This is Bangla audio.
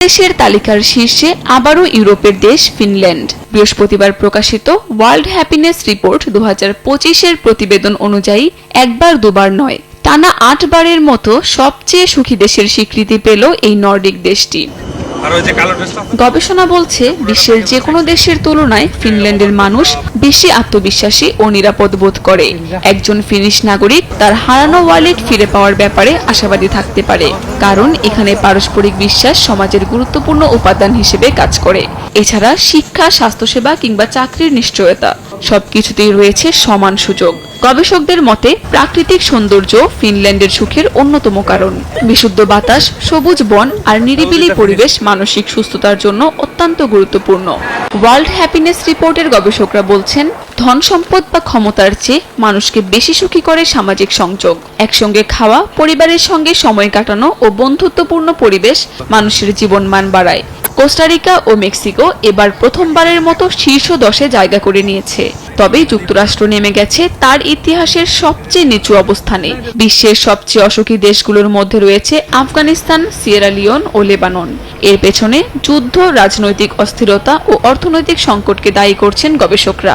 দেশের তালিকার শীর্ষে আবারও ইউরোপের দেশ ফিনল্যান্ড। বৃহস্পতিবার প্রকাশিত ওয়ার্ল্ড হ্যাপিনেস রিপোর্ট 2025-এর প্রতিবেদন অনুযায়ী একবার দুবার নয়, টানা 8 বারের মতো সবচেয়ে সুখী দেশের স্বীকৃতি পেল এই নর্ডিক দেশটি। গবেষণা বলছে, বিশ্বের যে কোনো দেশের তুলনায় ফিনল্যান্ডের মানুষ বেশি আত্মবিশ্বাসী ও নিরাপদ বোধ করে। একজন ফিনিশ নাগরিক তার হারানো ওয়ালেট ফিরে পাওয়ার ব্যাপারে আশাবাদী থাকতে পারে, কারণ এখানে পারস্পরিক বিশ্বাস সমাজের গুরুত্বপূর্ণ উপাদান হিসেবে কাজ করে। এছাড়া শিক্ষা, স্বাস্থ্যসেবা কিংবা চাকরির নিশ্চয়তা সবকিছুতেই রয়েছে সমান সুযোগ। গবেষকদের মতে, প্রাকৃতিক সৌন্দর্য ফিনল্যান্ডের সুখের অন্যতম কারণ। বিশুদ্ধ বাতাস, সবুজ বন আর নিরিবিলি পরিবেশ মানসিক সুস্থতার জন্য অত্যন্ত গুরুত্বপূর্ণ। ওয়ার্ল্ড হ্যাপিনেস রিপোর্টের গবেষকরা বলছেন, ধন সম্পদ বা ক্ষমতার চেয়ে মানুষকে বেশি সুখী করে সামাজিক সংযোগ। একসঙ্গে খাওয়া, পরিবারের সঙ্গে সময় কাটানো ও বন্ধুত্বপূর্ণ পরিবেশ মানুষের জীবনমান বাড়ায়। কোস্টারিকা ও মেক্সিকো এবার প্রথমবারের মতো শীর্ষ 10-এ জায়গা করে নিয়েছে। তবে যুক্তরাষ্ট্র নেমে গেছে তার ইতিহাসের সবচেয়ে নিচু অবস্থানে। বিশ্বের সবচেয়ে অসুখী দেশগুলোর মধ্যে রয়েছে আফগানিস্তান, সিয়েরা লিওন ও লেবানন। এর পেছনে যুদ্ধ, রাজনৈতিক অস্থিরতা ও অর্থনৈতিক সংকটকে দায়ী করছেন গবেষকরা।